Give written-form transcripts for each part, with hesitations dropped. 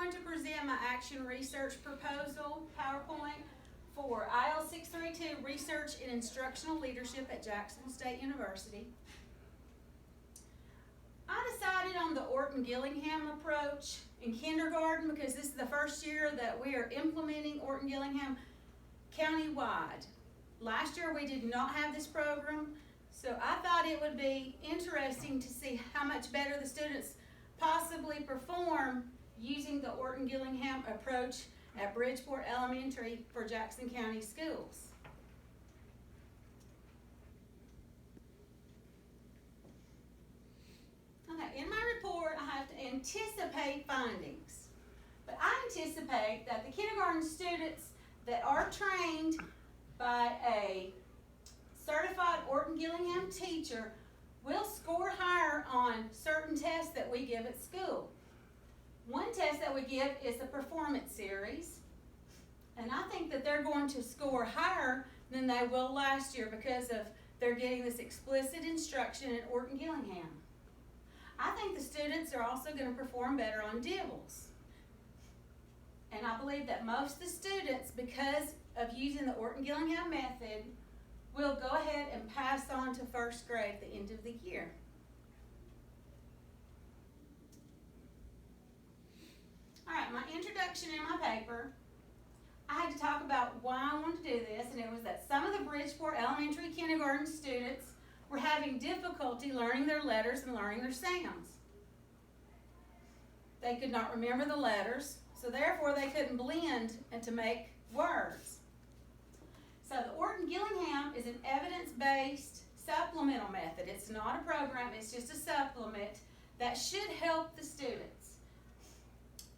going to present my action research proposal PowerPoint for IL632 Research in Instructional Leadership at Jackson State University. I decided on the Orton-Gillingham approach in kindergarten because this is the first year that we are implementing Orton-Gillingham countywide. Last year we did not have this program, so I thought it would be interesting to see how much better the students possibly perform using the Orton-Gillingham approach at Bridgeport Elementary for Jackson County Schools. Okay, in my report I have to anticipate findings, but I anticipate that the kindergarten students that are trained by a certified Orton-Gillingham teacher will score higher on certain tests that we give at school. One test that we give is the performance series, and I think that they're going to score higher than they will last year because of they're getting this explicit instruction at Orton-Gillingham. I think the students are also going to perform better on dibbles. And I believe that most of the students, because of using the Orton-Gillingham method, will go ahead and pass on to first grade at the end of the year. All right, my introduction in my paper, I had to talk about why I wanted to do this, and it was that some of the Bridgeport Elementary kindergarten students were having difficulty learning their letters and learning their sounds. They could not remember the letters, so therefore they couldn't blend and to make words. So the Orton-Gillingham is an evidence-based supplemental method. It's not a program, it's just a supplement that should help the students.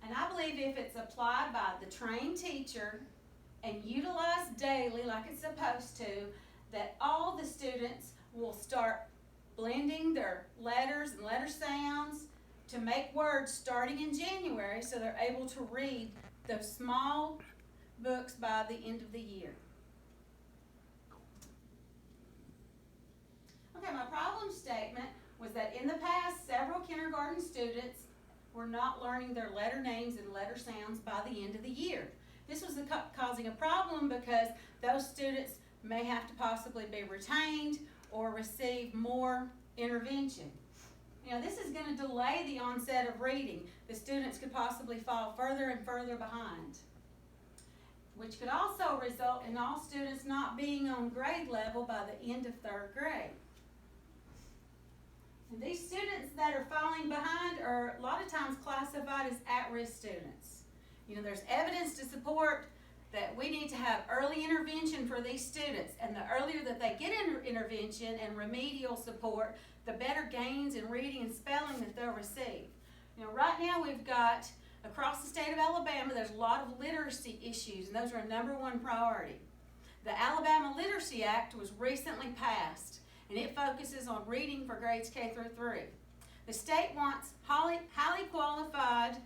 And I believe if it's applied by the trained teacher and utilized daily like it's supposed to, that all the students will start blending their letters and letter sounds to make words starting in January so they're able to read those small books by the end of the year. Okay, my problem statement was that in the past, several kindergarten students were not learning their letter names and letter sounds by the end of the year. This was causing a problem because those students may have to possibly be retained or receive more intervention. You know, this is going to delay the onset of reading. The students could possibly fall further and further behind, which could also result in all students not being on grade level by the end of third grade. And these students that are falling behind are a lot of times classified as at-risk students. You know, there's evidence to support that we need to have early intervention for these students, and the earlier that they get intervention and remedial support, the better gains in reading and spelling that they'll receive. You know, right now we've got, across the state of Alabama, there's a lot of literacy issues, and those are a #1 priority. The Alabama Literacy Act was recently passed, and it focuses on reading for grades K through 3. The state wants highly qualified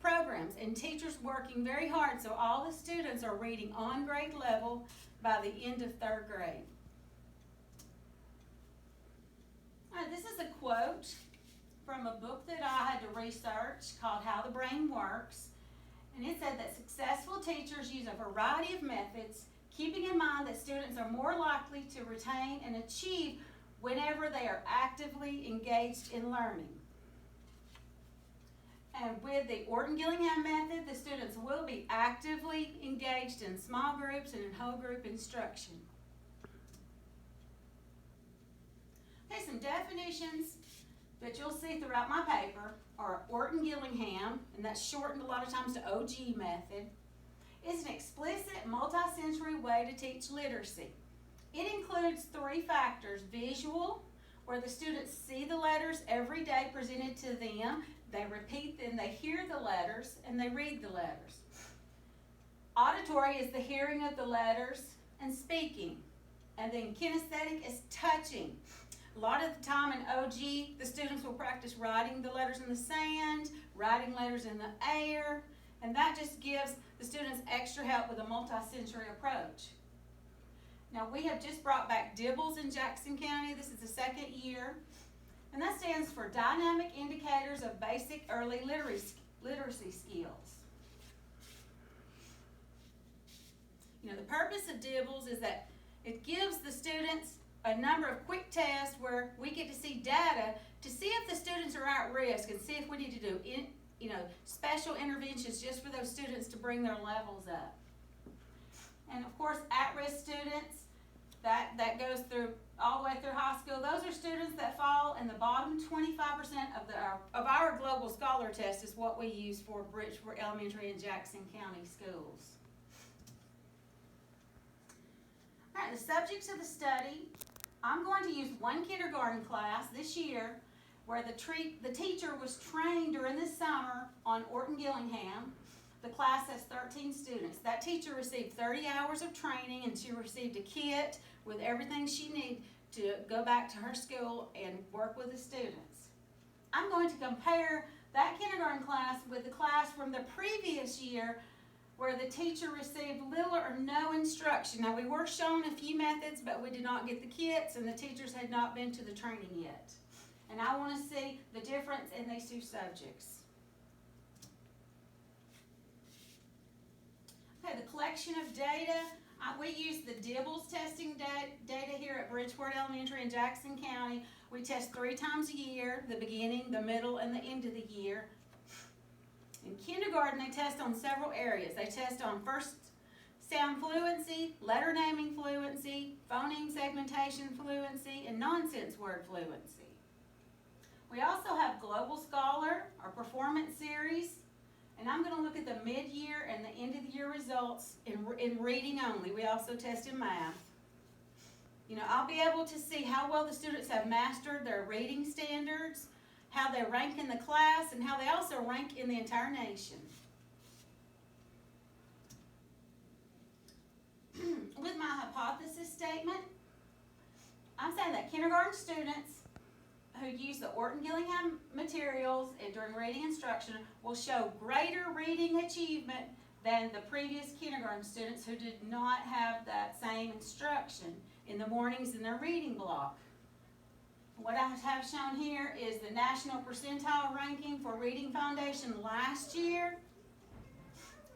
programs and teachers working very hard so all the students are reading on grade level by the end of third grade. All right, this is a quote from a book that I had to research called How the Brain Works, and it said that successful teachers use a variety of methods, keeping in mind that students are more likely to retain and achieve whenever they are actively engaged in learning. And with the Orton-Gillingham method, the students will be actively engaged in small groups and in whole group instruction. Okay, some definitions that you'll see throughout my paper are Orton-Gillingham, and that's shortened a lot of times to OG method, is an explicit multi-sensory way to teach literacy. It includes 3 factors: visual, where the students see the letters every day presented to them, they repeat them, they hear the letters, and they read the letters. Auditory is the hearing of the letters and speaking. And then kinesthetic is touching. A lot of the time in OG, the students will practice writing the letters in the sand, writing letters in the air, and that just gives the students extra help with a multi-sensory approach. Now, we have just brought back dibbles in Jackson County. This is the 2nd year, and that stands for Dynamic Indicators of Basic Early Literacy Skills. You know, the purpose of DIBELS is that it gives the students a number of quick tests where we get to see data to see if the students are at risk and see if we need to do special interventions just for those students to bring their levels up. And of course, at-risk students, that goes through all the way through high school. Those are students that fall in the bottom 25% of our global scholar test is what we use for Bridgeport Elementary and Jackson County schools. All right, the subjects of the study, I'm going to use one kindergarten class this year where the teacher was trained during this summer on Orton Gillingham. The class has 13 students. That teacher received 30 hours of training, and she received a kit with everything she needed to go back to her school and work with the students. I'm going to compare that kindergarten class with the class from the previous year where the teacher received little or no instruction. Now, we were shown a few methods, but we did not get the kits, and the teachers had not been to the training yet. And I want to see the difference in these two subjects. Okay, the collection of data. We use the DIBELS testing data here at Bridgeport Elementary in Jackson County. We test 3 times a year, the beginning, the middle, and the end of the year. In kindergarten, they test on several areas. They test on first sound fluency, letter naming fluency, phoneme segmentation fluency, and nonsense word fluency. We also have Global Scholar, our performance series, and I'm going to look at the mid-year and the end-of-the-year results in reading only. We also test in math. You know, I'll be able to see how well the students have mastered their reading standards, how they rank in the class, and how they also rank in the entire nation. With my hypothesis statement, I'm saying that kindergarten students who use the Orton Gillingham materials and during reading instruction will show greater reading achievement than the previous kindergarten students who did not have that same instruction in the mornings in their reading block. What I have shown here is the national percentile ranking for reading foundation last year.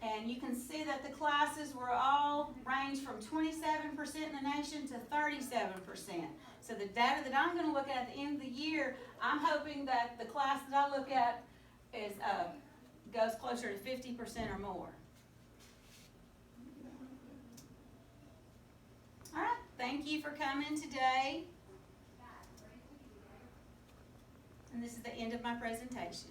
And you can see that the classes were all ranged from 27% in the nation to 37%. So the data that I'm going to look at the end of the year, I'm hoping that the class that I look at is goes closer to 50% or more. All right, thank you for coming today. And this is the end of my presentation.